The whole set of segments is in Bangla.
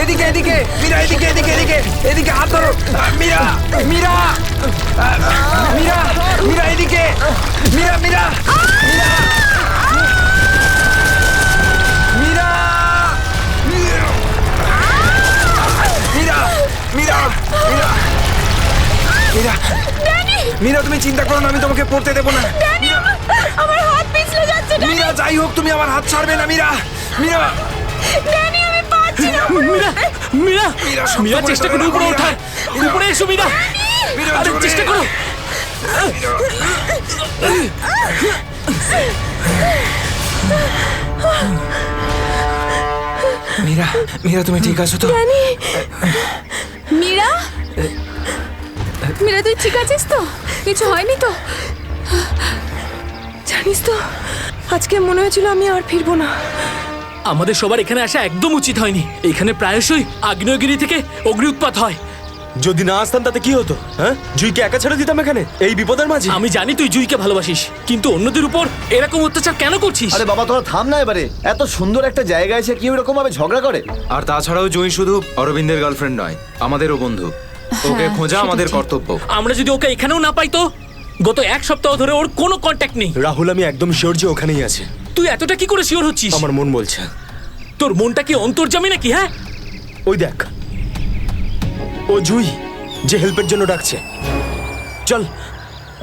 এদিকে এদিকে মীরা, এদিকে এদিকে এদিকে এদিকে হাত ধরো। মীরা মীরা মীরা মীরা এদিকে, মীরা মীরা মীরা মীরা মীরা মীরা মীরা মীরা, তুমি চিন্তা করো না, আমি তোমাকে পড়তে দেবো না। আমার হাত পিছলে যাচ্ছে। মীরা, যাই হোক তুমি আমার হাত ছাড়বে না। মীরা মীরা ড্যানি, আমি পাচ্ছি না। মীরা মীরা মীরা, শক্ত মীরা, করে চেষ্টা ধরে করো রাখো, উপরে মীরা। ওঠার। উপরে এসো মীরা, মীরা, আরে জোরে। চেষ্টা করো। মীরা মীরা, তুমি ঠিক আছো তো? মীরা, মীরা তুই ঠিক আছিস তো? কিছু হয়নি তো? জানিস তো, আজকে মনে হয়েছিল আমি আর ফিরবো না। আমাদের সবার এখানে আসা একদম উচিত হয়নি। এখানে প্রায়শই আগ্নেয়গিরি থেকে অগ্নি উৎপাত হয়। যদি না আসতাম তাতে কি হতো? হ্যাঁ, জুইকে একা ছেড়ে দিতাম এখানে এই বিপদের মাঝে? আমি জানি তুই জুইকে ভালোবাসিস, কিন্তু অন্যদের উপর এরকম অত্যাচার কেন করছিস? আরে বাবা, তোরা থাম না এবারে। এত সুন্দর একটা জায়গায় এসে কেউ এরকম ভাবে ঝগড়া করে? আর তাছাড়াও জুঁই শুধু অরবিন্দের গার্লফ্রেন্ড নয়, আমাদেরও বন্ধু। ওকে খোঁজা আমাদের কর্তব্য। আমরা যদি ওকে এখানেও না পাই তো? গত এক সপ্তাহ ধরে ওর কোনো কন্ট্যাক্ট নেই। রাহুল, আমি একদম শিওর যে ওখানেই আছে। তুই এতটা কি করে শিওর হচ্ছিস? আমার মন বলছে। তোর মনটা কি অন্তর্যামী নাকি? হ্যাঁ, ওই দেখ, ও জুই যে হেল্পের জন্য ডাকছে। চল,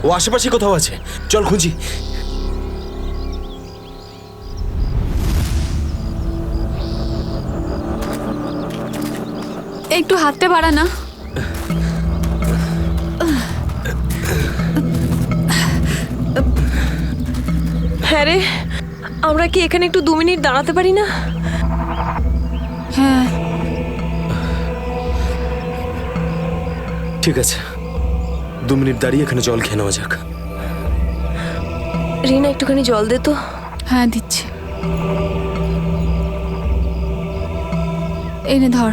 ও আশেপাশে কোথাও আছে, চল খুঁজি। একটু হাতটা বাড়া না। হ্যাঁ রে, আমরা কি এখানে একটু 2 মিনিট দাঁড়াতে পারি না? হ্যাঁ, ঠিক আছে, 2 মিনিট দাঁড়িয়ে এখানে জল খেয়ে নেওয়া যাক। রিনা, একটুখানি জল দে তো। হ্যাঁ দিচ্ছি। এনে ধর।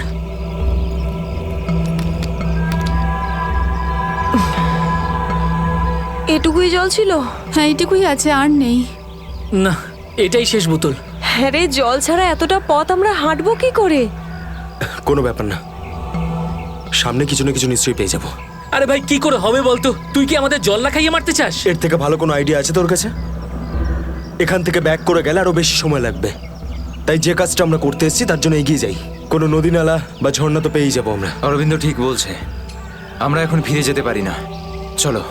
এটুকুই জল ছিল? হ্যাঁ এইটুকুই আছে, আর নেই। না, এটাই শেষ বোতল। হ্যাঁ রে, জল ছাড়া এতটা পথ আমরা হাঁটবো কি করে? কোনো ব্যাপার না, সামনে কিছু না কিছু নিশ্চয়ই পেয়ে যাবো। আরে ভাই, কি করে হবে বলতো? তুই কি আমাদের জল না খাইয়ে মারতে চাস? এর থেকে ভালো কোনো আইডিয়া আছে তোর কাছে? এখান থেকে ব্যাক করে গেলে আরো বেশি সময় লাগবে। তাই যে কাজটা আমরা করতে এসেছি তার জন্য এগিয়ে যাই। কোনো নদী নালা বা ঝর্ণা তো পেয়েই যাবো আমরা। অরবিন্দ ঠিক বলছে, আমরা এখন ফিরে যেতে পারি না। চলো।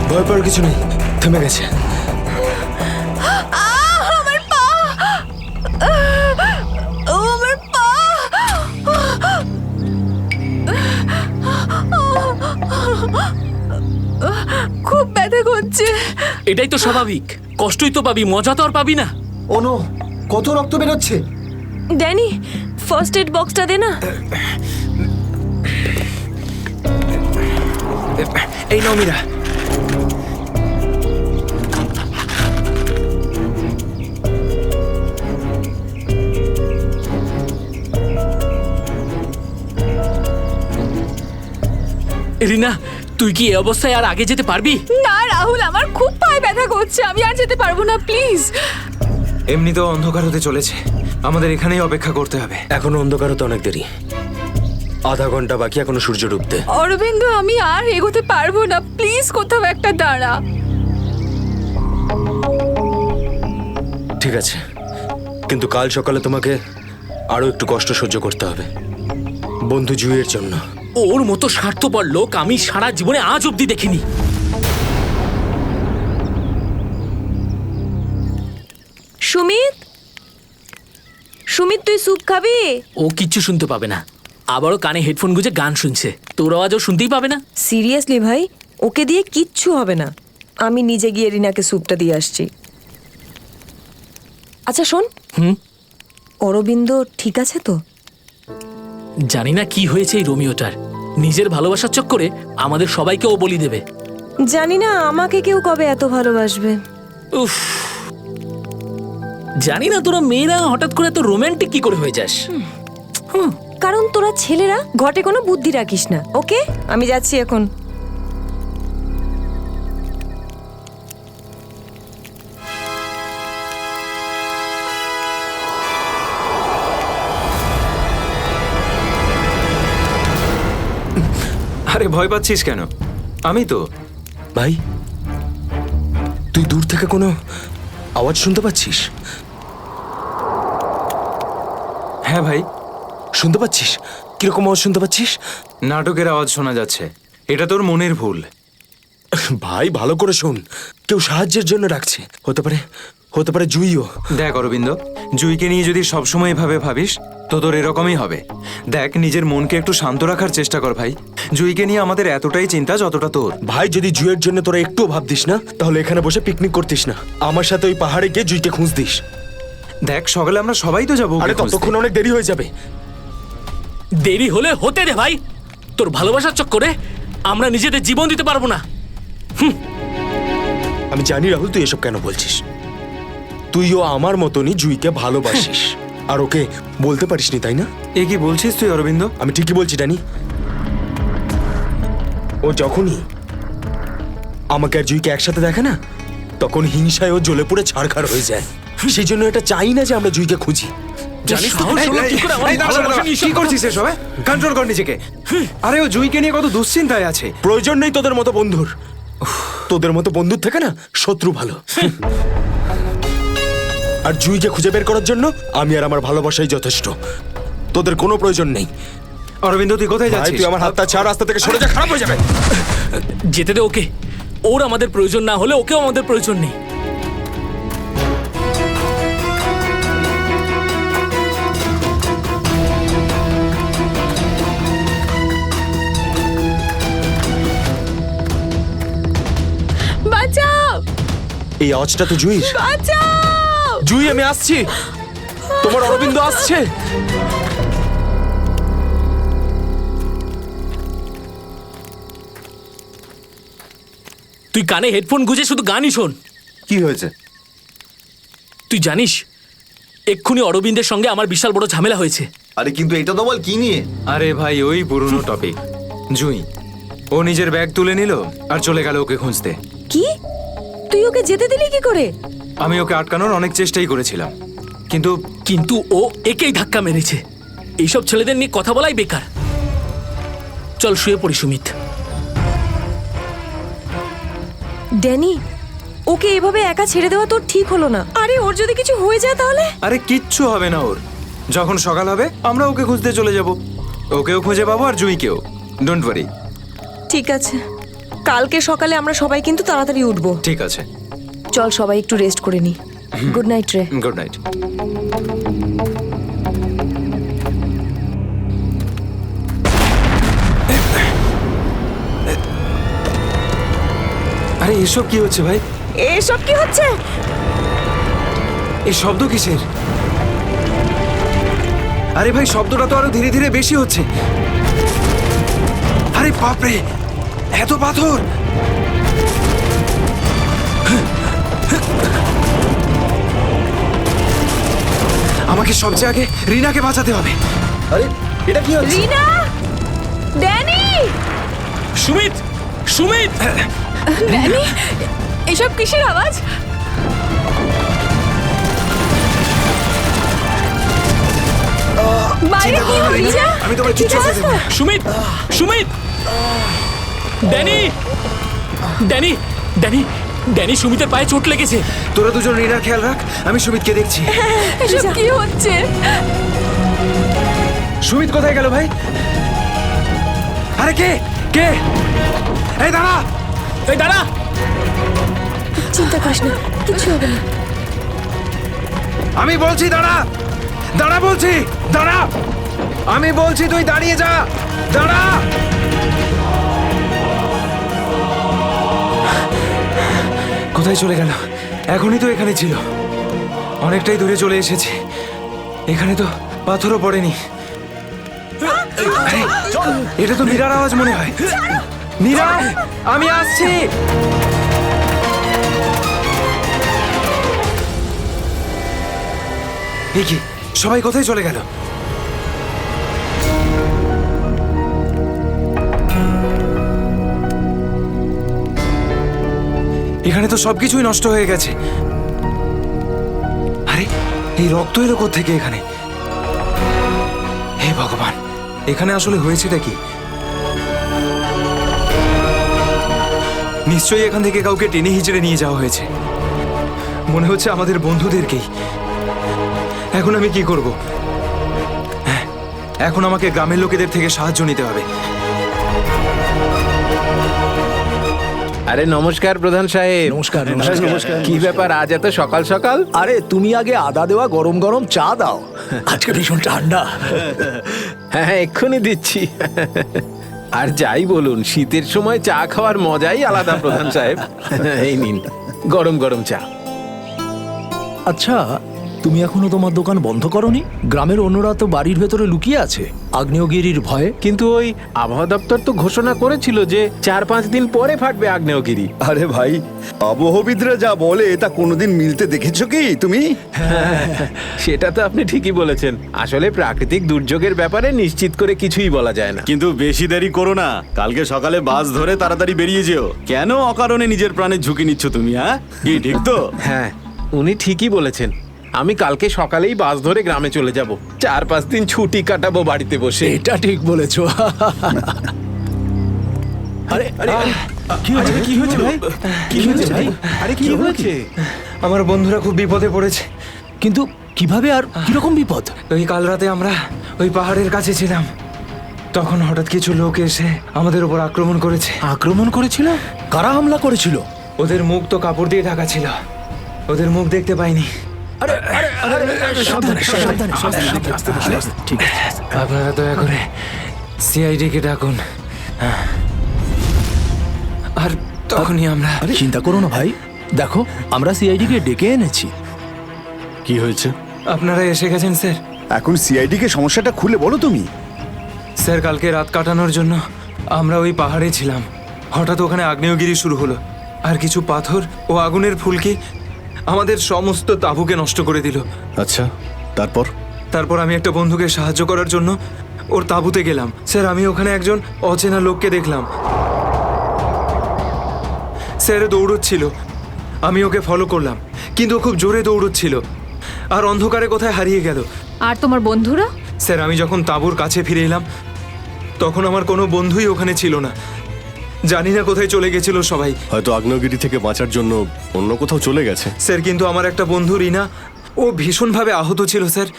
ভয় পাওয়ার কিছু নেই, থেমে গেছে। আমার পা, আমার পা। খুব ব্যথা করছে। এটাই তো স্বাভাবিক, কষ্টই তো পাবি, মজা তো আর পাবি না। ও নো, কত রক্ত বেরোচ্ছে। ড্যানি, ফার্স্ট এড বক্সটা দে না। এই নাও মীরা। রিনা, তুই কি এই অবস্থায় আর আগে যেতে পারবি? না রাহুল, আমার খুব পায়ে ব্যথা করছে, আমি আর যেতে পারবো না, প্লিজ। এমনিতেও অন্ধকার হতে চলেছে, আমাদের এখানেই অপেক্ষা করতে হবে। এখনো অন্ধকার হতে অনেক দেরি, আধা ঘন্টা বাকি এখনো সূর্য ডুবতে। অরবিন্দ, আমি আর এগোতে পারবো না, প্লিজ কোথাও একটা দাঁড়া। ঠিক আছে, কিন্তু কাল সকালে তোমাকে আরো একটু কষ্ট সহ্য করতে হবে, বন্ধু জুইয়ের জন্য। ওর মতো স্বার্থপর লোক আমি সারা জীবনে আজ অব্দি দেখিনি। সুমিত, সুমিত তুই স্যুপ খাবি? ও কিচ্ছু শুনতে পাবে না, আবারও কানে হেডফোন গুঁজে গান শুনছে, তোর আওয়াজও শুনতেই পাবে না। সিরিয়াসলি ভাই, ওকে দিয়ে কিচ্ছু হবে না। আমি নিজে গিয়ে রিনাকে স্যুপটা দিয়ে আসছি। আচ্ছা শোন, অরবিন্দ ঠিক আছে তো? জানি না কি হয়েছে এই রোমিওটার। নিজের ভালোবাসার চক্করে আমাদের সবাইকে ও বলি দেবে। জানি না আমাকে কেউ কবে এত ভালোবাসবে। উফ, জানি না তোরা মেয়েরা হঠাৎ করে এত রোমান্টিক কি করে হয়ে যাস। কারণ তোরা ছেলেরা ঘটে কোনো বুদ্ধি রাখিস না। ওকে, আমি যাচ্ছি এখন। আরে ভয় পাচ্ছিস কেন? আমি তো। ভাই, তুই দূর থেকে কোনো আওয়াজ শুনতে পাচ্ছিস? হ্যাঁ ভাই, শুনতে পাচ্ছিস? কিরকম আওয়াজ শুনতে পাচ্ছিস? নাটকের আওয়াজ শোনা যাচ্ছে। এটা তোর মনের ভুল। ভাই ভালো করে শোন, কেউ সাহায্যের জন্য ডাকছে। হতে পারে জুইও। দেখ অরবিন্দ, জুইকে নিয়ে যদি সবসময় এভাবে ভাবিস তো তোর এরকমই হবে। দেখ, নিজের মনকে একটু শান্ত রাখার চেষ্টা কর ভাই। জুইকে নিয়ে আমাদের এতটাই চিন্তা যতটা তোর। ভাই, যদি জুইয়ের জন্য তোরা একটুও ভাবতিস না, তাহলে এখানে বসে পিকনিক করতিস না। আমার সাথে ওই পাহাড়ে গিয়ে জুইকে খুঁজতিস। দেখ, সকালে আমরা সবাই তো যাবো। আরে ততক্ষণ অনেক দেরি হয়ে যাবে। দেরি হলে হতে দে ভাই। তোর ভালোবাসার চক্করে আমরা নিজেদের জীবন দিতে পারবো না। আমি জানি রাহুল, তুই এসব কেন বলছিস। তুইও আমার মতনই জুইকে ভালোবাসিস, আর ওকে বলতে পারিসনি, তাই না? এ কি বলছিস তুই অরবিন্দ? আমি ঠিকই বলছি ড্যানি। ও যখনই আমাকে আর জুইকে একসাথে দেখে না, তখন হিংসায় ও জ্বলে পুড়ে ছাড়খাড় হয়ে যায়। সেই জন্য এটা চাই না যে আমরা জুইকে খুঁজি। জানিস তো সাহস হলো কি করে আমার ভালোবাসা নিয়ে কি করছিস এসব? কন্ট্রোল কর নিজেকে। আরে ও জুইকে নিয়ে কত দুশ্চিন্তায় আছে। প্রয়োজন নেই তোদের মতো বন্ধুর। তোদের মতো বন্ধুর থেকে না শত্রু ভালো। আর জুইকে খুঁজে বের করার জন্য আমি আর আমার ভালোবাসাই যথেষ্ট। তোদের কোনো প্রয়োজন নেই। অরবিন্দ, তুই কোথায় ভাই, যাচ্ছিস? তুই আমার হাতটা ছাড়, রাস্তা থেকে সরে যা, খারাপ হয়ে যাবে। যেতে দে ওকে। ওর আমাদের প্রয়োজন না হলে ওকেও আমাদের প্রয়োজন নেই। বাঁচাও, এই আওয়াজটা তো জুইর। বাঁচাও। জুই, আমি আসছি। তোমার অরবিন্দ আসছে। তুই কানে হেডফোন গুঁজে শুধু গানই শোন। কি হয়েছে? তুই জানিস এক্ষুনি অরবিন্দের সঙ্গে আমার বিশাল বড় ঝামেলা হয়েছে। আরে কিন্তু এটা তো বল কি নিয়ে? আরে ভাই, ওই পুরনো টপিক। জুই, ও নিজের ব্যাগ তুলে নিল আর চলে গেল ওকে খুঁজতে। কি? তুই ওকে যেতে দিলি কি করে? আমি ওকে আটকানোর অনেক চেষ্টাই করেছিলাম, কিন্তু কিন্তু ও একেই ধাক্কা মেরেছে। এইসব ছেলেদের নিয়ে কথা বলাই বেকার। চল শুয়ে পড়ি সুমিত। ড্যানি, ওকে এভাবে একা ছেড়ে দেওয়া তোর ঠিক হলো না। আরে ওর যদি কিছু হয়ে যায় তাহলে? আরে কিচ্ছু হবে না ওর। যখন সকাল হবে আমরা ওকে খুঁজতে চলে যাব। ওকেও খুঁজে পাবো আর জুইকেও। Don't worry. ঠিক আছে, কালকে সকালে আমরা সবাই কিন্তু তাড়াতাড়ি উঠবো। ঠিক আছে, চল সবাই একটু রেস্ট করে নি। গুড নাইট রে। Good night. আরে এসব কি হচ্ছে ভাই? এসব কি হচ্ছে? এই শব্দ কিসের? আরে ভাই, শব্দটা তো আরো ধীরে ধীরে বেশি হচ্ছে। আরে বাপরে, এত পাথর! আমাকে সবচেয়ে আগে রিনাকে বাঁচাতে হবে। আরে এটা কি হচ্ছে? রিনা, ড্যানি, সুমিত, সুমিত! ড্যানি, এসব কিসের আওয়াজ? বাইরে কি হচ্ছে? আমি তোমার কিচ্ছু হতে দেব না। Sumit, Sumit! Danny, Danny, Danny, Danny, সুমিতের পায়ে চোট লেগেছে। তোরা দুজন রিনার খেয়াল রাখ, আমি সুমিতকে দেখছি। এসব কি হচ্ছে? সুমিত কোথায় গেল ভাই? আরে কে কে? এই দাঁড়া! এই দাঁড়া! চিন্তা করিস না, কিছু হবে না। আমি বলছি দাঁড়া! দাঁড়া বলছি! দাঁড়া! আমি বলছি তুই দাঁড়িয়ে যা! দাঁড়া! কোথায় চলে গেল? এখনই তো এখানে ছিল। অনেকটাই দূরে চলে এসেছি। এখানে তো পাথরও পড়েনি। আরে, এটা তো নীরার আওয়াজ মনে হয়। নীরা, আমি আসছি। এ কি, সবাই কোথায় চলে গেল? এখানে তো সবকিছুই নষ্ট হয়ে গেছে। আরে, এই রক্ত এলো কোত্থেকে এখানে? হে ভগবান, এখানে আসলে হয়েছেটা কি? নিশ্চয়ই এখান থেকে কাউকে টেনে হিচড়ে নিয়ে যাওয়া হয়েছে। মনে হচ্ছে আমাদের বন্ধুদেরকেই। এখন আমি কি করব? হ্যাঁ, এখন আমাকে গ্রামের লোকেদের থেকে সাহায্য নিতে হবে। আরে নমস্কার প্রধান সাহেব। নমস্কার কি ব্যাপার আজ এত সকাল সকাল? আরে তুমি আগে আদা দেওয়া গরম গরম চা দাও, আজকে ভীষণ ঠান্ডা। হ্যাঁ এক্ষুনি দিচ্ছি। আর যাই বলুন, শীতের সময় চা খাওয়ার মজাই আলাদা প্রধান সাহেব। এই নিন গরম গরম চা। আচ্ছা, তুমি এখনো তোমার দোকান বন্ধ করনি? গ্রামের অন্যরা তো বাড়ির ভেতরে লুকিয়ে আছে আগ্নেয়গিরির ভয়ে। কিন্তু ওই আবহাওয়া দপ্তর তো ঘোষণা করেছিল যে 4-5 দিন পরে ফাটবে আগ্নেয়গিরি। আরে ভাই, আবহবিদরা যা বলে তা কোনোদিন মিলতে দেখেছো কি তুমি? সেটা তো আপনি ঠিকই বলেছেন। আসলে প্রাকৃতিক দুর্যোগের ব্যাপারে নিশ্চিত করে কিছুই বলা যায় না। কিন্তু বেশি দেরি করো না, কালকে সকালে বাস ধরে তাড়াতাড়ি বেরিয়ে যেও। কেন অকারণে নিজের প্রাণের ঝুঁকি নিচ্ছ তুমি? হ্যাঁ, কি ঠিক তো? হ্যাঁ, উনি ঠিকই বলেছেন। আমি কালকে সকালেই বাস ধরে গ্রামে চলে যাব। 4-5 দিন ছুটি কাটাবো বাড়িতে বসে। এটা ঠিক বলেছো। আরে আরে কি হয়েছে? কি হয়েছে ভাই? কি হয়েছে ভাই? আরে কি হয়েছে? আমার বন্ধুরা খুব বিপদে পড়েছে। কিন্তু কিভাবে আর কিরকম বিপদ? ওই কাল রাতে আমরা ওই পাহাড়ের কাছে ছিলাম, তখন হঠাৎ কিছু লোক এসে আমাদের উপর আক্রমণ করেছে। আক্রমণ করেছিল? কারা হামলা করেছিল? ওদের মুখ তো কাপড় দিয়ে ঢাকা ছিল, ওদের মুখ দেখতে পাইনি। আরে আরে আরে সাবধানে সাবধানে সাবধানে, আস্তে আস্তে আস্তে, ঠিক আছে। আপনারা দয়া করে সিআইডি কে ডাকুন। আর তখনই আমরা চিন্তা করো না ভাই, দেখো আমরা সিআইডি কে ডেকে এনেছি। কি হয়েছে? আপনারা এসে গেছেন স্যার। এখন সিআইডি কে সমস্যাটা খুলে বলো তুমি। স্যার, কালকে রাত কাটানোর জন্য আমরা ওই পাহাড়ে ছিলাম। হঠাৎ ওখানে আগ্নেয়গিরি শুরু হলো, আর কিছু পাথর ও আগুনের ফুলকি আমাদের সমস্ত তাঁবুকে নষ্ট করে দিল। আচ্ছা, তারপর? তারপর আমি একটা বন্ধুকে সাহায্য করার জন্য ওর তাঁবুতে গেলাম। স্যার, আমি ওখানে একজন অচেনা লোককে দেখলাম। স্যার দৌড়চ্ছিল, আমি ওকে ফলো করলাম, কিন্তু ও খুব জোরে দৌড়চ্ছিল আর অন্ধকারে কোথায় হারিয়ে গেল। আর তোমার বন্ধুরা? স্যার, আমি যখন তাঁবুর কাছে ফিরে এলাম তখন আমার কোনো বন্ধুই ওখানে ছিল না। জানি না কোথায় চলে গেছিল সবাই। হয়তো আগ্নেয়গিরি থেকে বাঁচার জন্য অন্য কোথাও চলে গেছে। স্যার, কিন্তু আমার একটা বন্ধু রিনা, ও ভীষণভাবে আহত ছিল স্যার।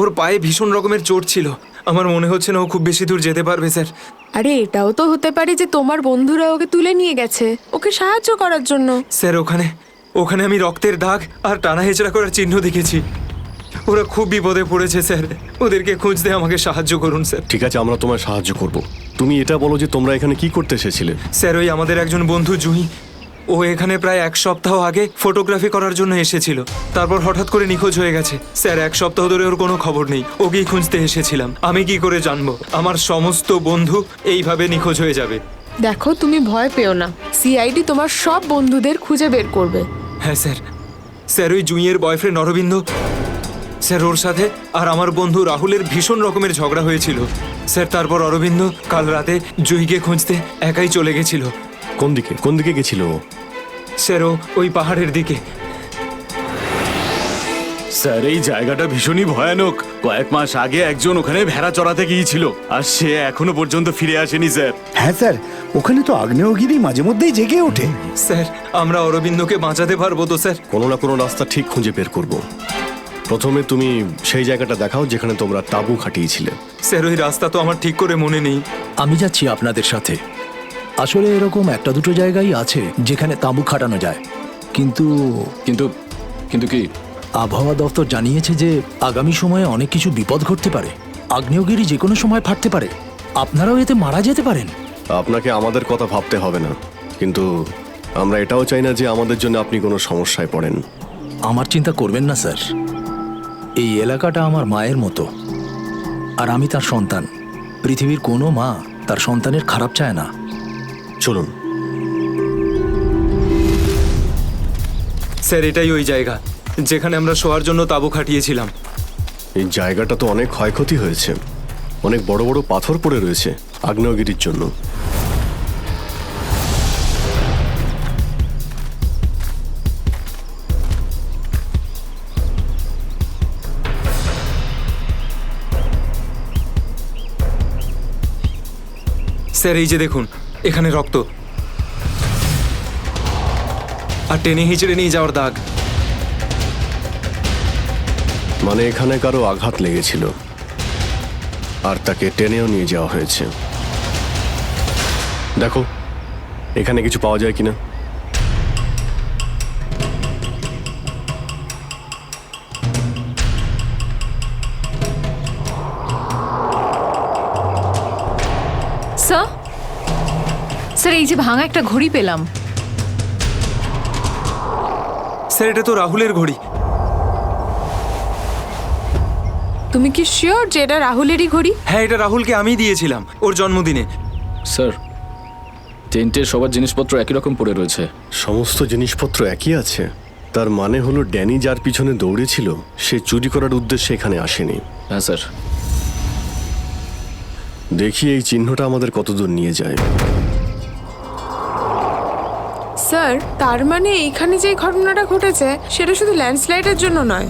ওর পায়ে ভীষণ রকমের চোট ছিল। আমার মনে হচ্ছে না ও খুব বেশি দূর যেতে পারবে স্যার। আরে এটাও তো হতে পারে যে তোমার বন্ধুরা ওকে তুলে নিয়ে গেছে ওকে সাহায্য করার জন্য। স্যার, ওখানে আমি রক্তের দাগ আর টানা হেঁচড়া করার চিহ্ন দেখেছি। ওরা খুব বিপদে পড়েছে স্যার, ওদেরকে খুঁজতে আমাকে সাহায্য করুন স্যার। ঠিক আছে, আমরা তোমায় সাহায্য করব। তুমি এটা বলো যে তোমরা এখানে কি করতে এসেছিলে? স্যার, ওই আমাদের একজন বন্ধু জুহি, ও এখানে প্রায় 1 সপ্তাহ আগে ফটোগ্রাফি করার জন্য এসেছিল। তারপর হঠাৎ করে নিখোঁজ হয়ে গেছে স্যার। 1 সপ্তাহ ধরে ওর কোনো খবর নেই। ওকেই খুঁজতে এসেছিলাম। আমি কি করে জানবো আমার সমস্ত বন্ধু এইভাবে নিখোঁজ হয়ে যাবে? দেখো, তুমি ভয় পেও না, সিআইডি তোমার সব বন্ধুদের খুঁজে বের করবে। হ্যাঁ স্যার। স্যার, ওই জুঁইয়ের বয়ফ্রেন্ড অরবিন্দ স্যার, ওর সাথে আর আমার বন্ধু রাহুলের ভীষণ রকমের ঝগড়া হয়েছিল স্যার। তারপর অরবিন্দ কাল রাতে জুঁইকে খুঁজতে একাই চলে গেছিল। কোন দিকে গেছিল ও? স্যার, ও ওই পাহাড়ের দিকে। স্যার, এই জায়গাটা ভীষণই ভয়ানক। কয়েক মাস আগে একজন ওখানে ভেড়া চড়াতে গিয়েছিল, আর সে এখনো পর্যন্ত ফিরে আসেনি স্যার। হ্যাঁ স্যার, ওখানে তো আগ্নেয়গিরি মাঝে মধ্যেই জেগে ওঠে। স্যার, আমরা অরবিন্দকে বাঁচাতে পারবো তো স্যার? কোনো না কোনো রাস্তা ঠিক খুঁজে বের করব। প্রথমে তুমি সেই জায়গাটা দেখাও যেখানে তোমরা তাঁবু খাটিয়েছিলে। স্যার, ওই রাস্তা তো আমার ঠিক করে মনে নেই। আমি যাচ্ছি আপনাদের সাথে। আসলে এরকম একটা দুটো জায়গায় আছে যেখানে তাঁবু খাটানো যায়, কিন্তু কিন্তু কিন্তু কি? আবহাওয়া দপ্তর জানিয়েছে যে আগামী সময়ে অনেক কিছু বিপদ ঘটতে পারে। আগ্নেয়গিরি যে কোনো সময় ফাটতে পারে, আপনারাও এতে মারা যেতে পারেন। আপনাকে আমাদের কথা ভাবতে হবে না, কিন্তু আমরা এটাও চাই না যে আমাদের জন্য আপনি কোনো সমস্যায় পড়েন। আমার চিন্তা করবেন না স্যার, এই এলাকাটা আমার মায়ের মতো, আর আমি তার সন্তান। পৃথিবীর কোনো মা তার সন্তানের খারাপ চায় না। চলুন। স্যার এটাই ওই জায়গা যেখানে আমরা শোয়ার জন্য তাঁবু খাটিয়েছিলাম। এই জায়গাটা তো অনেক ক্ষয়ক্ষতি হয়েছে, অনেক বড় বড় পাথর পড়ে রয়েছে আগ্নেয়গিরির জন্য। স্যার এই যে দেখুন, এখানে রক্ত আর টেনে হিচড়ে নিয়ে যাওয়ার দাগ। মানে এখানে কারো আঘাত লেগেছিল আর তাকে টেনেও নিয়ে যাওয়া হয়েছে। দেখো এখানে কিছু পাওয়া যায় কিনা। স্যার স্যার এই যে ভাঙা একটা ঘড়ি পেলাম। স্যার এটা তো রাহুলের ঘড়ি। তুমি কি শিওর যে এটা রাহুলেরই ঘড়ি? হ্যাঁ, এটা রাহুলকে আমিই দিয়েছিলাম ওর জন্মদিনে। স্যার টেন্টের সবার জিনিসপত্র একই রকম পড়ে রয়েছে। সমস্ত জিনিসপত্র একই আছে, তার মানে হলো ড্যানি যার পিছনে দৌড়েছিল সে চুরি করার উদ্দেশ্যে এখানে আসেনি। হ্যাঁ স্যার। দেখি এই চিহ্নটা আমাদের কতদূর নিয়ে যায়। স্যার তার মানে এখানে যে ঘটনাটা ঘটেছে সেটা শুধু ল্যান্ডস্লাইডের জন্য নয়,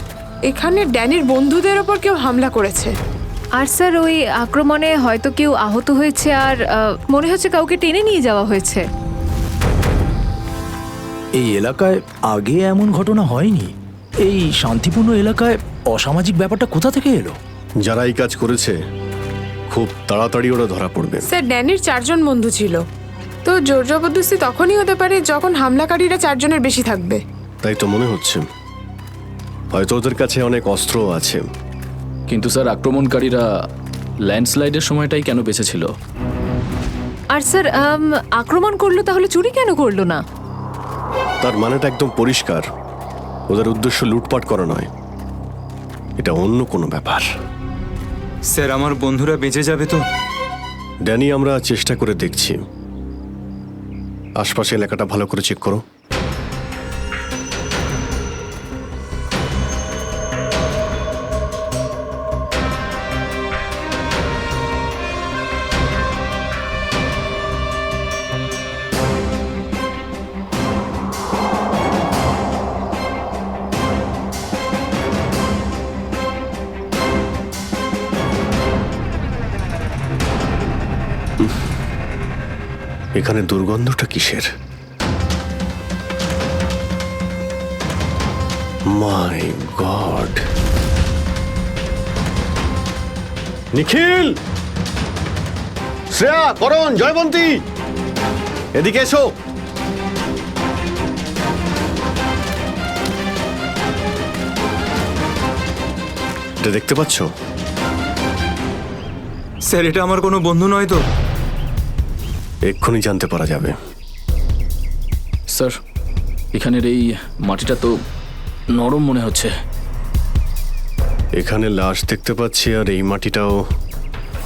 এখানে ড্যানির বন্ধুদের ওপর কেউ হামলা করেছে। আর স্যার ওই আক্রমণে হয়তো কেউ আহত হয়েছে, আর মনে হচ্ছে কাউকে টেনে নিয়ে যাওয়া হয়েছে। এই এলাকায় আগে এমন ঘটনা হয়নি। এই শান্তিপূর্ণ এলাকায় অসামাজিক ব্যাপারটা কোথা থেকে এলো? যারা এই কাজ করেছে খুব তাড়াতাড়ি ওরা ধরা পড়বে। স্যার ড্যানির 4 জন বন্ধু ছিল, তো জোর জবরদস্তি তখনই হতে পারে যখন হামলাকারীরা 4 জনের বেশি থাকবে। তাই তো মনে হচ্ছে, হয়তো ওদের কাছে অনেক অস্ত্র আছে। কিন্তু স্যার আক্রমণকারীরা ল্যান্ডস্লাইডের সময়টাই কেন বেঁচেছিল? আর স্যার আক্রমণ করলো তাহলে চুরি কেন করলো না? তার মানেটা একদম পরিষ্কার, ওদের উদ্দেশ্য লুটপাট করা নয়, এটা অন্য কোনো ব্যাপার। স্যার আমার বন্ধুরা বেঁচে যাবে তো? ড্যানি আমরা চেষ্টা করে দেখছি। আশপাশে এলাকাটা ভালো করে চেক করো। এখানে দুর্গন্ধটা কিসের? মাই গড! নিখিল, শ্রেয়া, করণ, জয়বন্তী, এদিকে এসো। এটা দেখতে পাচ্ছ? স্যার এটা আমার কোনো বন্ধু নয় তো? এক্ষুনি জানতে পারা যাবে। স্যার এখানের এই মাটিটা তো নরম মনে হচ্ছে। এখানে লাশ দেখতে পাচ্ছি, আর এই মাটিটাও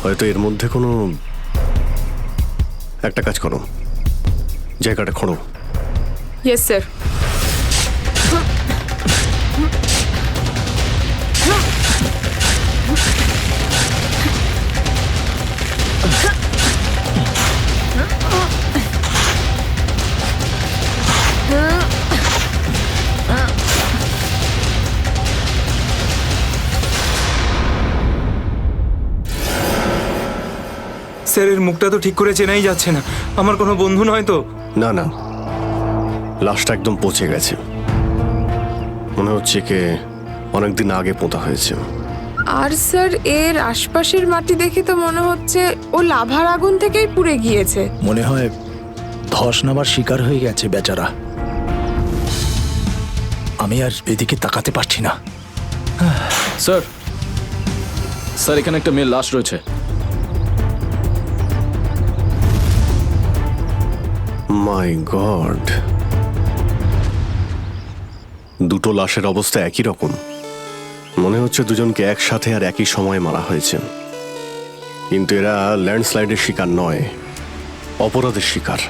হয়তো এর মধ্যে কোনো একটা কাজ করো, জায়গাটা খোঁড়ো। Yes sir. স্যার এর মুখটা তো ঠিক করে চেনাই যাচ্ছে না। আমার কোনো বন্ধু নয় তো? না না, লাশটা একদম পচে গেছে, মনে হচ্ছে কে অনেকদিন আগে পোঁতা হয়েছে। আর স্যার এর আশপাশের মাটি দেখে তো মনে হচ্ছে ও লাভার আগুন থেকেই পুড়ে গিয়েছে। মনে হয় ধস নামার শিকার হয়ে গেছে বেচারা। আমি আর এদিকে তাকাতে পারছি না। স্যার স্যার এখানে একটা মেয়ের লাশ রয়েছে। মাই গড, দুটো লাশের অবস্থা একই রকম। মনে হচ্ছে দুজনকে একসাথে আর একই সময়ে মারা হয়েছে, কিন্তু এরা ল্যান্ডস্লাইডের শিকার নয়, অপরাধের শিকার।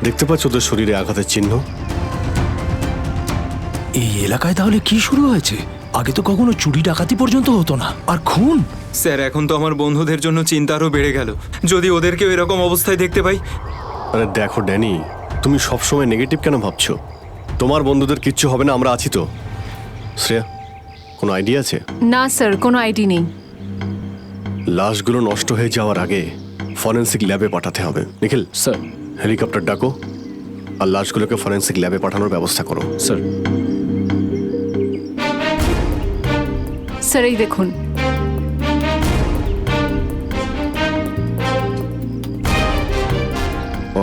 দেখতে পাচ্ছ ওদের শরীরে আঘাতের চিহ্ন? এই এলাকায় তাহলে কি শুরু হয়েছে? আগে তো কখনো চুরি ডাকাতি পর্যন্ত হতো না, আর খুন! স্যার এখন তো আমার বন্ধুদের জন্য চিন্তা আরও বেড়ে গেল। যদি ওদেরকেও এরকম অবস্থায় দেখতে পাই। আরে দেখো ড্যানি, তুমি সবসময় নেগেটিভ কেন ভাবছো? তোমার বন্ধুদের কিচ্ছু হবে না, আমরা আছি তো। শ্রেয়া, কোনো আইডিয়া আছে? না স্যার, কোনো আইডি নেই। লাশগুলো নষ্ট হয়ে যাওয়ার আগে ফরেন্সিক ল্যাবে পাঠাতে হবে। নিখিল স্যার। হেলিকপ্টার ডাকো আর লাশগুলোকে ফরেন্সিক ল্যাবে পাঠানোর ব্যবস্থা করো। স্যার। স্যার এই দেখুন।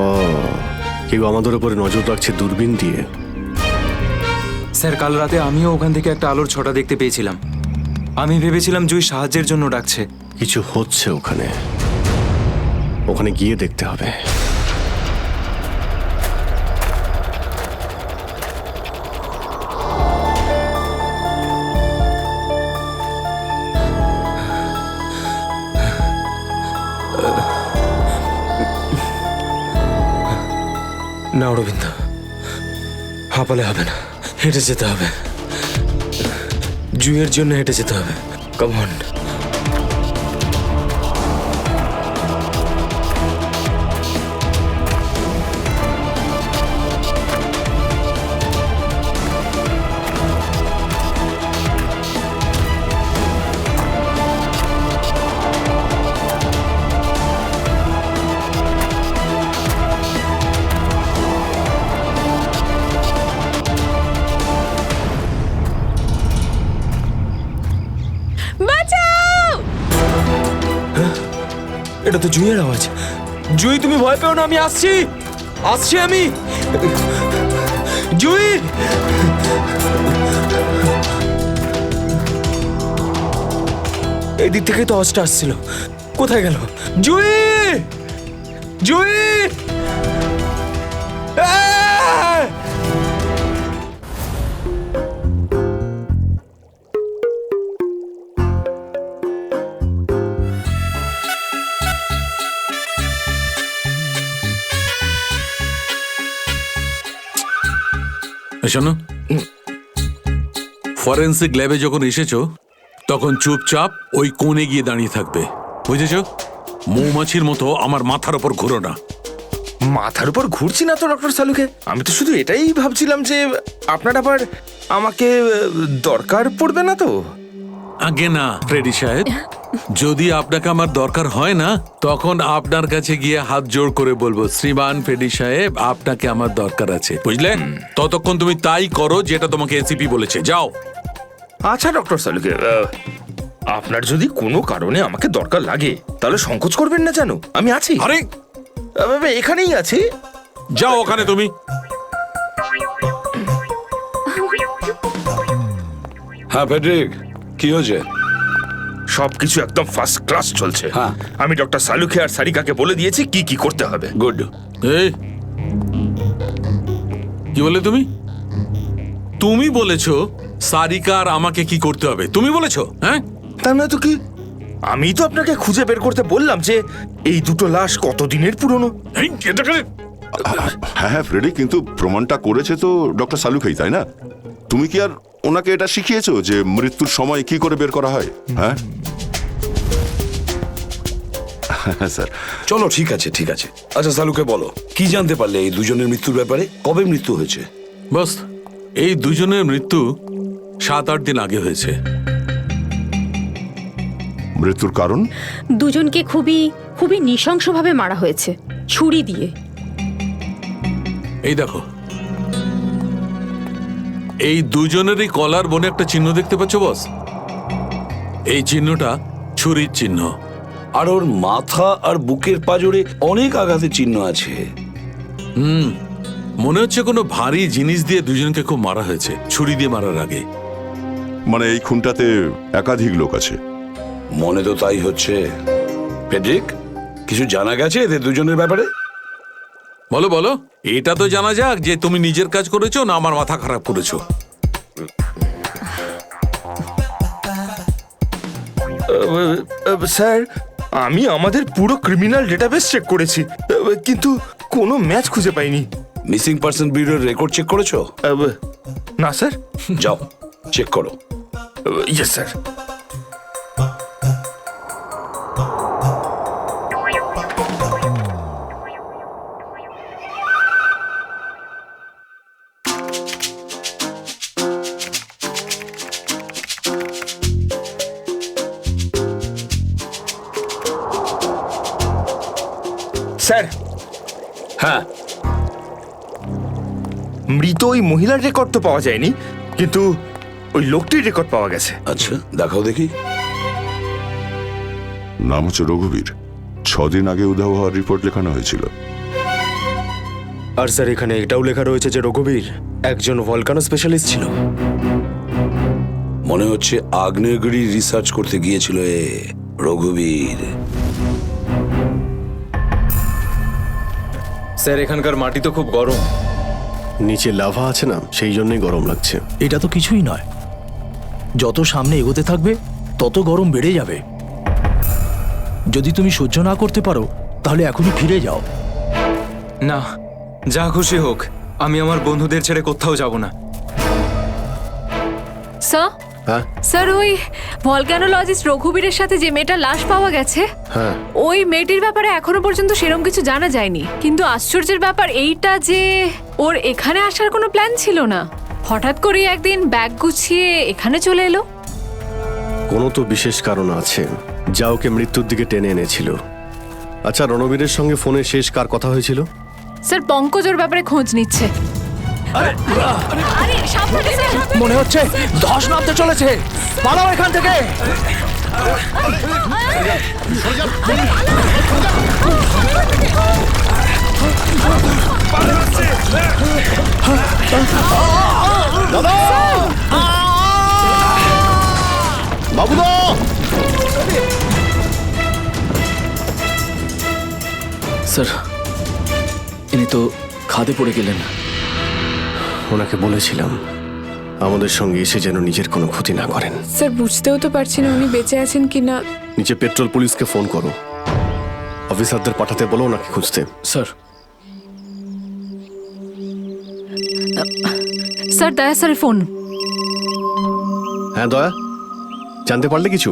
ও, কেউ আমাদের উপরে নজর রাখছে দূরবীন দিয়ে। স্যার কাল রাতে আমিও ওখান থেকে একটা আলোর ছটা দেখতে পেয়েছিলাম। আমি ভেবেছিলাম জুই সাহায্যের জন্য ডাকছে। কিছু হচ্ছে ওখানে, ওখানে গিয়ে দেখতে হবে। না অরবিন্দ, হাঁপালে হবে না, হেঁটে যেতে হবে। জুইয়ের জন্য হেঁটে যেতে হবে। Come on. এটা তো জুইয়ের আওয়াজ। জুই তুমি ভয় পেও না, আমি আসছি, আসছি আমি। জুই! এই দিক থেকে তো আওয়াজটা আসছিল, কোথায় গেল? জুই! জুই! আহ! শোনো, ফরেন্সিক ল্যাবে যখন এসেছো তখন চুপচাপ ওই কোণে গিয়ে দাঁড়িয়ে থাকবে, বুঝেছো? মৌমাছির মতো আমার মাথার উপর ঘুরো না। মাথার উপর ঘুরছি না তো ডক্টর সালুকে, আমি তো শুধু এটাই ভাবছিলাম যে আপনার আবার আমাকে দরকার পড়বে না তো। আগে না ফ্রেডি সাহেব, যদি আপনাকে আমার দরকার হয় না তখন আপনার কাছে গিয়ে হাত জোড় করে বলবো, শ্রীমান ফ্রেডি সাহেব আপনাকে আমার দরকার আছে, বুঝলে? ততক্ষণ তুমি তাই করো যেটা তোমাকে এসিপি বলেছে, যাও। আচ্ছা ডক্টর সালুকে, আপনার যদি কোনো কারণে আমাকে দরকার লাগে তাহলে সংকোচ করবেন না, জানো আমি আছি। আরে এখানেই আছি, যাও ওখানে তুমি। হ্যাঁ ফেডরিক, কি হয়েছে? সবকিছু একদম ফার্স্ট ক্লাস চলছে। আমি ডক্টর সালুকে আর সারিকাকে বলে দিয়েছি কি কি করতে হবে। গুড। এই কি বলে তুমি? তুমি বলেছো সারিকা আর আমাকে কি করতে হবে? তুমি বলেছো? হ্যাঁ, তা না তো কি? আমি তো আপনাকে খুঁজে বের করতে বললাম যে এই দুটো লাশ কতদিনের পুরনো। হ্যাঁ হ্যাঁ ফ্রেডি, কিন্তু প্রমাণটা করেছে তো ডক্টর সালুকেই, তাই না? তুমি কি আর ওনাকে এটা শিখিয়েছো যে মৃত্যুর সময় কি করে বের করা হয়? হ্যাঁ স্যার। চলো ঠিক আছে, ঠিক আছে। আচ্ছা সালুকে বলো, কি জানতে পারলে এই দুজনের মৃত্যুর ব্যাপারে? কবে মৃত্যু হয়েছে? বস, এই দুজনের মৃত্যু 7-8 দিন আগে হয়েছে। মৃত্যুর কারণ? দুজনকে খুবই খুবই নৃশংসভাবে মারা হয়েছে, ছুরি দিয়ে। এই দেখো, এই দুজনেরই কলার বনে একটা চিহ্ন দেখতে পাচ্ছ বস? এই চিহ্নটা ছুরির চিহ্ন। আর ওর মাথা আর বুকের পাজরে অনেক আঘাতের চিহ্ন আছে। মনে হচ্ছে কোনো ভারী জিনিস দিয়ে দুজনকে খুব মারা হয়েছে, ছুরি দিয়ে মারার আগে। মানে এই খুনটাতে একাধিক লোক আছে? মনে তো তাই হচ্ছে। ফেডরিক, কিছু জানা গেছে এদের দুজনের ব্যাপারে? বলো বলো, এটা তো জানা যাক যে তুমি নিজের কাজ করেছো না আমার মাথা খারাপ করেছো। স্যার, আমি আমাদের পুরো ক্রিমিনাল ডেটাবেস চেক করেছি, কিন্তু কোনো ম্যাচ খুঁজে পাইনি। মিসিং পার্সন ব্যুরোর রেকর্ড চেক করেছো? না স্যার। যাও চেক করো। Yes sir. স্যার, হ্যাঁ, মৃত ওই মহিলার রেকর্ড তো পাওয়া যায়নি, কিন্তু ওই লোকটির রেকর্ড পাওয়া গেছে। আচ্ছা দেখাও দেখি। নাম হচ্ছে রঘুবীর। 6 দিন আগে উধাও হওয়ার রিপোর্ট লেখানো হয়েছিল। আর স্যার, এখানে এটাও লেখা রয়েছে যে রঘুবীর একজন ভলকানো স্পেশালিস্ট ছিল। মনে হচ্ছে আগ্নেয়গিরি রিসার্চ করতে গিয়েছিল এ রঘুবীর। স্যার, এখানকার মাটি তো খুব গরম। নিচে লাভা আছে না, সেই জন্যই গরম লাগছে। এটা তো কিছুই নয়, যত সামনে এগোতে থাকবে তত গরম বেড়ে যাবে। যদি তুমি সহ্য না করতে পারো তাহলে এখনই ফিরে যাও। না, যা খুশি হোক, আমি আমার বন্ধুদের ছেড়ে কোথাও যাব না। স্যার, হ্যাঁ স্যার, ওই ভলক্যানোলজিস্ট রঘুবীরের সাথে যে মেয়েটার লাশ পাওয়া গেছে, হ্যাঁ, ওই মেয়েটির ব্যাপারে এখনো পর্যন্ত সেরকম কিছু জানা যায়নি। কিন্তু আশ্চর্যের ব্যাপার এইটা যে ওর এখানে আসার কোনো প্ল্যান ছিল না। হঠাৎ করে একদিন ব্যাগ গুছিয়ে এখানে চলে এলো। কোনো তো বিশেষ কারণ আছে যা ওকে মৃত্যুর দিকে টেনে এনেছিল। আচ্ছা, রণবীরের সঙ্গে ফোনে শেষ কার কথা হয়েছিল? স্যার, পঙ্কজ ওর ব্যাপারে খোঁজ নিচ্ছে। আরে সাবধানে স্যার। মনে হচ্ছে ধস নামতে চলেছে, পালাও এখান থেকে। বাবুদা, স্যার, ইনি তো খাদে পড়ে গেলেন। ওনাকে বলেছিলাম আমাদের সঙ্গে এসে যেন নিজের কোনো ক্ষতি না করেন। স্যার, বুঝতেও তো পারছি না উনি বেঁচে আছেন কিনা। নিচে পেট্রোল পুলিশকে ফোন করো, অফিসারদের পাঠাতে বলো ওনাকে খুঁজতে। স্যার, স্যার, দয়া স্যারের ফোন। হ্যাঁ দয়া, জানতে পারলে কিছু?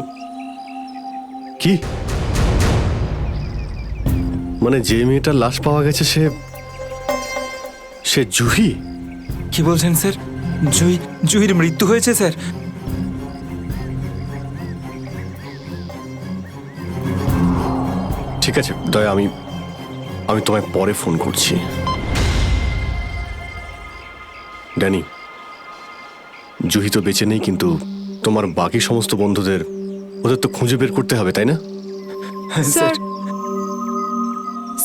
কি মানে যে মেয়েটার লাশ পাওয়া গেছে সে জুহি? কি বলছেন স্যার? জুহির মৃত্যু হয়েছে স্যার? ঠিক আছে দয়া, আমি তোমায় পরে ফোন করছি। ড্যানি, জুহি তো বেঁচে নেই, কিন্তু তোমার বাকি সমস্ত বন্ধুদের ওদের তো খুঁজে বের করতে হবে, তাই না? স্যার,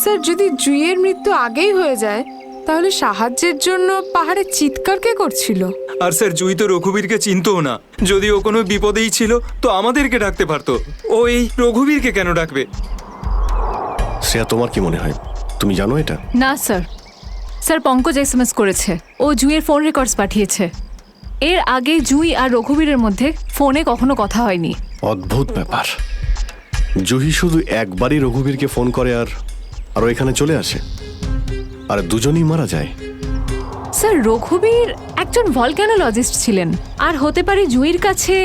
স্যার, যদি জুইয়ের মৃত্যু আগেই হয়ে যায় তাহলে সাহায্যের জন্য পাহাড়ে চিৎকার কে করছিল? আর স্যার, জুই তো রঘুবীরকে চিনতও না। যদি ও কোনো বিপদেই ছিল তো আমাদেরকে ডাকতে পারতো। ও এই রঘুবীরকে কেন ডাকবে? শ্রেয়া, তোমার কি মনে হয়? তুমি জানো এটা? না স্যার। স্যার, পঙ্কজ এসএমএস করেছে, ও জুইয়ের ফোন রেকর্ডস পাঠিয়েছে। এর আগে জুই আর রঘুবীরের মধ্যে ফোনে কখনো কথা হয়নি। অদ্ভুত ব্যাপার, জুহি শুধু একবারই রঘুবীরকে ফোন করে আর ও এখানে চলে আসে, আর দুজনেই মারা যায়। স্যার, রঘুবীর একজন ভলক্যানোলজিস্ট ছিলেন, আর হতে পারে জুইয়ের কাছে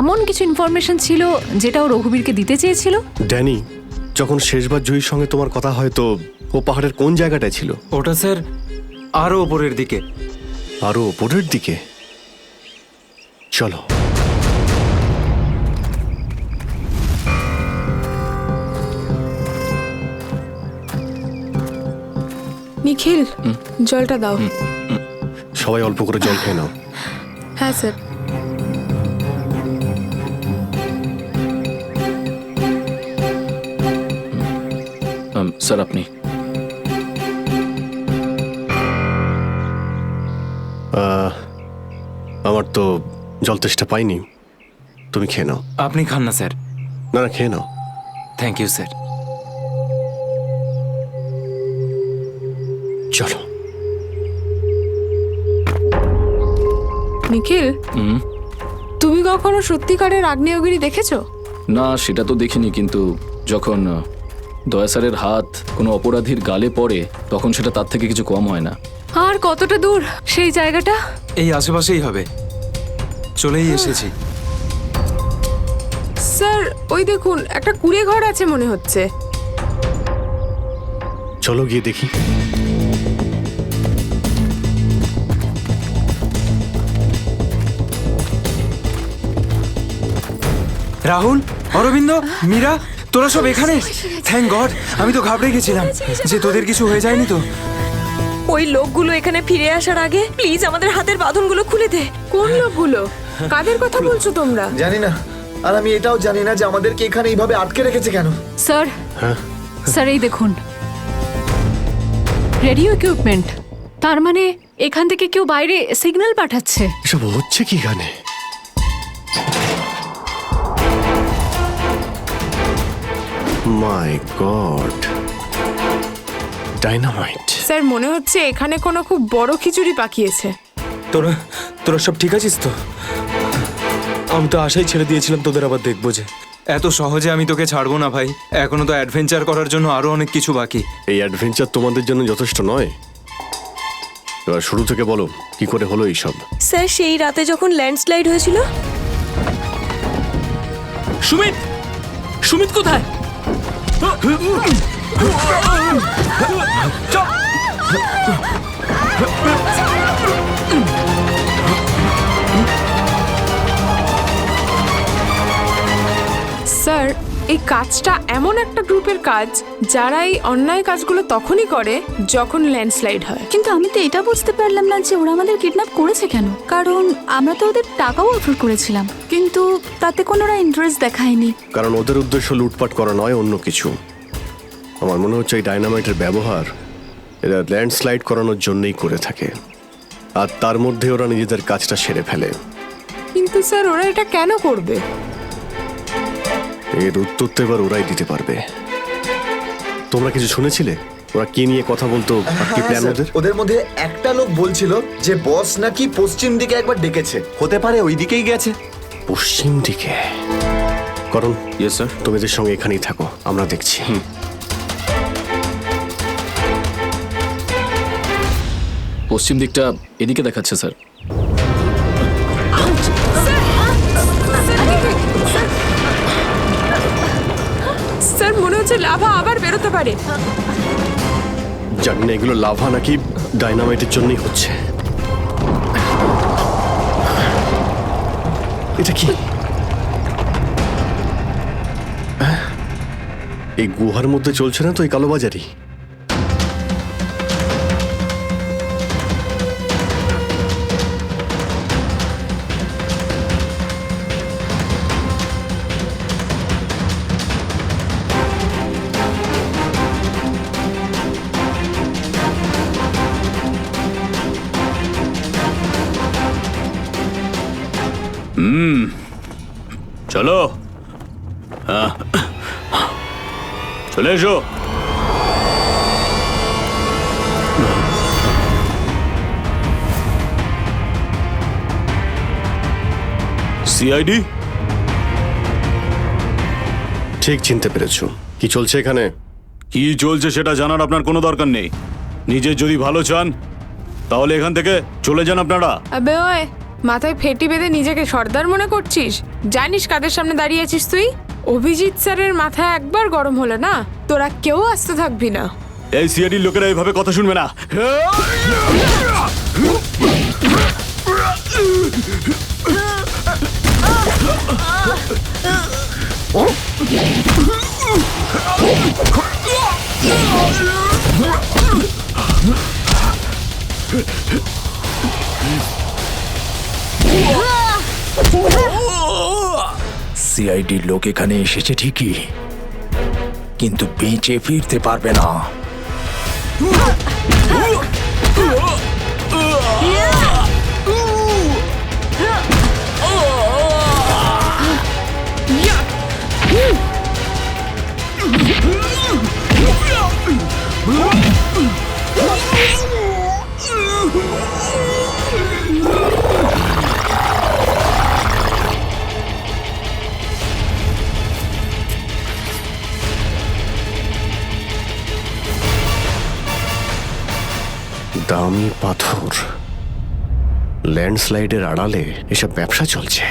এমন কিছু ইনফরমেশন ছিল যেটা ও রঘুবীরকে দিতে চেয়েছিল। ড্যানি, যখন শেষবার জুহির সঙ্গে তোমার কথা হয় তো ও পাহাড়ের কোন জায়গাটায় ছিল? ওটা স্যার আরো ওপরের দিকে। আরো ওপরের দিকে? চলো। নিখিল, জলটা দাও। সবাই অল্প করে জল খেয়ে নাও। হ্যাঁ স্যার। স্যার, আপনি? আমার তো জল তেষ্টা পাইনি, তুমি খেয়ে নাও। আপনি খান না স্যার। না না, খেয়ে নাও। Thank you sir. চলো। নিখিল, তুমি কখনো সত্যিকারের আগ্নেয়গিরি দেখেছো? না সেটা তো দেখিনি, কিন্তু যখন দয়া স্যারের হাত কোনো অপরাধীর গালে পড়ে তখন সেটা তার থেকে কিছু কম হয় না। আর কতটা দূর সেই জায়গাটা? এই আশেপাশেই হবে, চলেই এসেছি। স্যার ওই দেখুন একটা কুড়ে ঘর আছে মনে হচ্ছে। চলো গিয়ে দেখি। রাহুল, অরবিন্দ, মীরা, তোরা সব এখানে? থ্যাংক গড, আমি তো ঘাবড়ে গেছিলাম যে তোদের কিছু হয়ে যায়নি তো। ওই লোকগুলো এখানে ফিরে আসার আগে প্লিজ আমাদের হাতের বাঁধনগুলো খুলে দে। কোন লোকগুলো? কাদের কথা বলছো তোমরা? জানি না, আর আমি এটাও জানি না যে আমাদেরকে এখানে এইভাবে আটকে রেখেছে কেন। স্যার, স্যার এই দেখুন রেডিও ইকুইপমেন্ট। তার মানে এখান থেকে কেউ বাইরে সিগন্যাল পাঠাচ্ছে। এসব হচ্ছে কি এখানে? মাই গড, ডাইনামাইট। স্যার মনে হচ্ছে এখানে কোনো খুব বড় খিচুড়ি পাকিয়েছে। তোরা তোরা সব ঠিক আছিস তো? আমি তো আশাই ছেড়ে দিয়েছিলাম তোদের আবার দেখবো যে। এত সহজে আমি তোকে ছাড়বো না ভাই, এখনো তো অ্যাডভেঞ্চার করার জন্য আরো অনেক কিছু বাকি। এই অ্যাডভেঞ্চার তোমাদের জন্য যথেষ্ট নয়? এবার শুরু থেকে বলো কি করে হলো এইসব। স্যার সেই রাতে যখন ল্যান্ডস্লাইড হয়েছিল। সুমিত, সুমিত কোথায়? স্যার এই কাজটা এমন একটা গ্রুপের কাজ যারা এই অন্যায় কাজগুলো তখনই করে যখন ল্যান্ডস্লাইড হয়। কিন্তু আমি তো এটা বুঝতে পারলাম না যে ওরা আমাদের কিডন্যাপ করেছে কেন, কারণ আমরা তো ওদের টাকাও অফার করেছিলাম, কিন্তু তাতে কোনো ওরা ইন্টারেস্ট দেখায়নি। কারণ ওদের উদ্দেশ্য লুটপাট করা নয়, অন্য কিছু। আমার মনে হচ্ছে এই ডাইনামাইটের ব্যবহার এরা ল্যান্ডস্লাইড করানোর জন্যই করে থাকে, আর তার মধ্যে ওরা নিজেদের কাজটা সেরে ফেলে। কিন্তু স্যার ওরা এটা কেন করবে? এর উত্তর তো এবার ওরাই দিতে পারবে। তোমরা কিছু শুনেছিলে ওরা কি নিয়ে কথা বলতো? কি প্ল্যান ওদের? ওদের মধ্যে একটা লোক বলছিল যে বস নাকি পশ্চিম দিকে একবার ডেকেছে, হতে পারে ওই দিকেই গেছে। পশ্চিম দিকে? করণ, ইয়েস স্যার। তুমি এদের সঙ্গে এখানেই থাকো, আমরা দেখছি। পশ্চিম দিকটা এদিকে দেখাচ্ছে স্যার। স্যার মনে হচ্ছে লাভা আবার বেরোতে পারে। জানি না এগুলো লাভা নাকি ডাইনামাইটের জন্যই হচ্ছে। এটা কি? এই গুহার মধ্যে চলছে না তো এই কালোবাজারি? চলো, চলে এসো। সিআইডি? ঠিক চিনতে পেরেছো। কি চলছে এখানে? কি চলছে সেটা জানার আপনার কোনো দরকার নেই। নিজের যদি ভালো চান তাহলে এখান থেকে চলে যান আপনারা। আবে ওই মাথায় ফেটি বেঁধে নিজেকে সর্দার মনে করছিস? জানিস কাদের সামনে দাঁড়িয়ে আছিস তুই? অভিজিৎ স্যারের মাথা একবার গরম হলো না, তোরা কেউ আসতে থাকবি না। এই সিআইডির লোকেরা এইভাবে কথা শুনবে না। সিআইডির লোক এখানে এসেছে ঠিকই, কিন্তু বেঁচে ফিরতে পারবে না। দামি পাথর, ল্যান্ডস্লাইডের আড়ালে এসব ব্যবসা চলছে।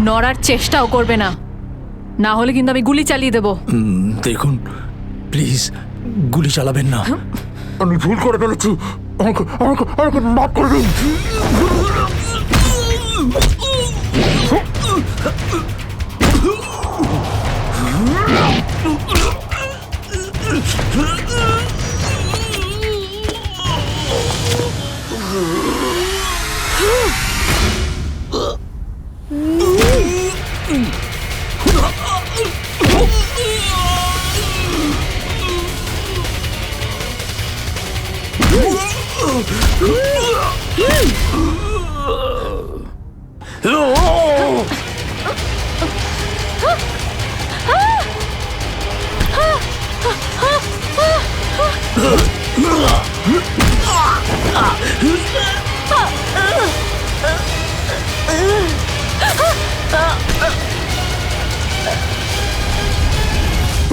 নড়ার চেষ্টাও করবে না, না হলে কিন্তু আমি গুলি চালিয়ে দেবো। দেখুন প্লিজ গুলি চালাবেন না, আমি ভুল করে ফেলেছি, আমাকে মাফ করে দিন।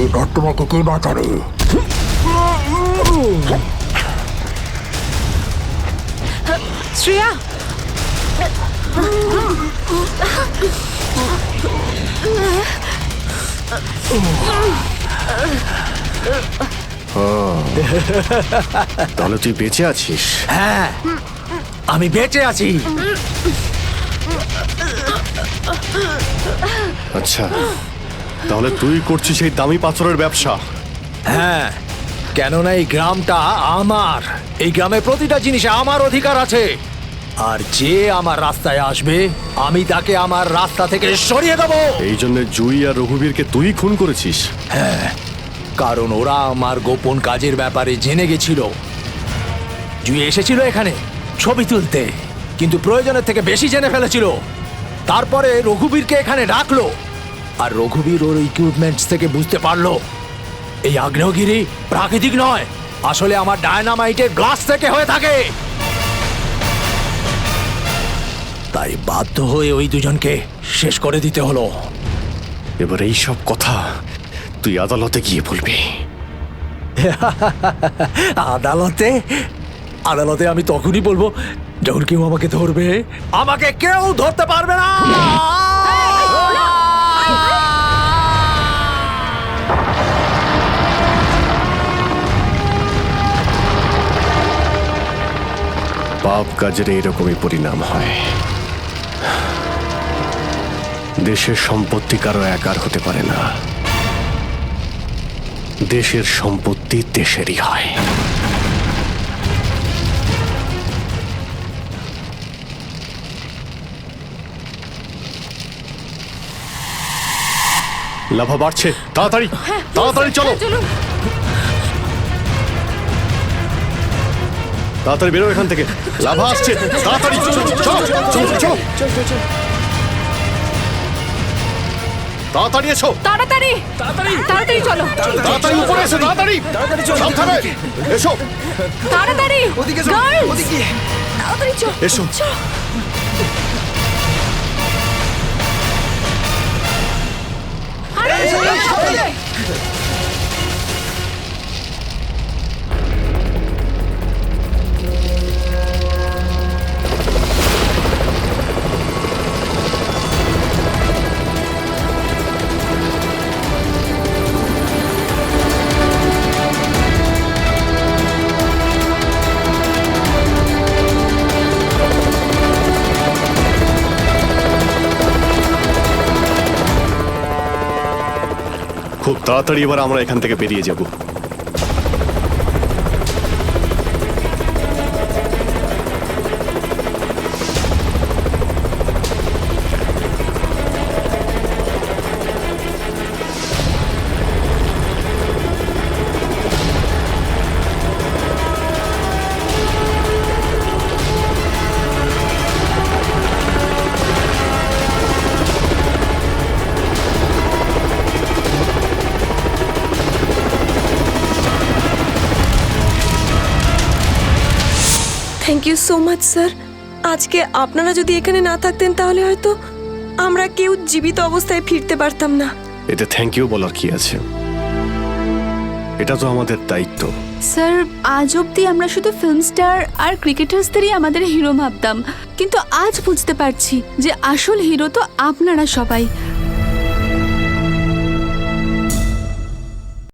এবার তোমাকে কে বাঁচাবে? শ্রেয়া, তাহলে তুই বেঁচে আছিস? হ্যাঁ আমি বেঁচে আছি। আচ্ছা, তাহলে তুই করছিস এই দামি পাথরের ব্যবসা? হ্যাঁ, কেননা এই গ্রামটা আমার, এই গ্রামের প্রতিটা জিনিসে আমার অধিকার আছে, আর যে আমার রাস্তায় আসবে আমি তাকে আমার রাস্তা থেকে সরিয়ে দেবো। এই জন্য জুই আর রঘুবীরকে তুই খুন করেছিস? হ্যাঁ, কারণ ওরা আমার গোপন কাজের ব্যাপারে জেনে গেছিল। জুই এসেছিল এখানে ছবি তুলতে, কিন্তু প্রয়োজনের থেকে বেশি জেনে ফেলেছিল। তারপরে রঘুবীরকে এখানে ডাকলো, আর রঘুবীর ওর ইকুইপমেন্টস থেকে বুঝতে পারলো এই আগ্নেয়গিরি প্রাকৃতিক নয়, আসলে আমার ডায়নামাইটের গ্লাস থেকে হয়ে থাকে। তাই বাধ্য হয়ে ওই দুজনকে শেষ করে দিতে হলো। এবার এই সব কথা তুই আদালতে গিয়ে বলবি। আদালতে? আদালতে আমি তখনই বলবো যখন কেউ আমাকে ধরবে। আমাকে কেউ ধরতে পারবে না। পাপ কাজের এইরকমই পরিণাম হয়। দেশের সম্পত্তি কারো একার হতে পারে না, দেশের সম্পত্তি দেশেরই হয়। লাভা বাড়ছে, তাড়াতাড়ি তাড়াতাড়ি চলো, তাড়াতাড়ি বেরো এখান থেকে, লাভা আসছে, তাড়াতাড়ি চলো চলো চলো চলো, তাড়াতাড়ি এসো, তাড়াতাড়ি তাড়াতাড়ি তাড়াতাড়ি চলো, তাড়াতাড়ি উপরে এসো, তাড়াতাড়ি সাবধানে এসো, তাড়াতাড়ি ওদিকে এসো, ওদিকে তাড়াতাড়ি চলো, এসো। খুব তাড়াতাড়ি এবার আমরা এখান থেকে বেরিয়ে যাব। Thank you so much sir. আজকে আপনারা যদি এখানে না থাকতেন তাহলে হয়তো আমরা কেউ জীবিত অবস্থায় ফিরতে পারতাম না। এটা থ্যাংক ইউ বলার কি আছে, এটা তো আমাদের দায়িত্ব। স্যার, আজ অবধি আমরা শুধু ফিল্ম স্টার আর ক্রিকেটার্সদেরই আমাদের হিরো ভাবতাম, কিন্তু আজ বুঝতে পারছি যে আসল হিরো তো আপনারা সবাই।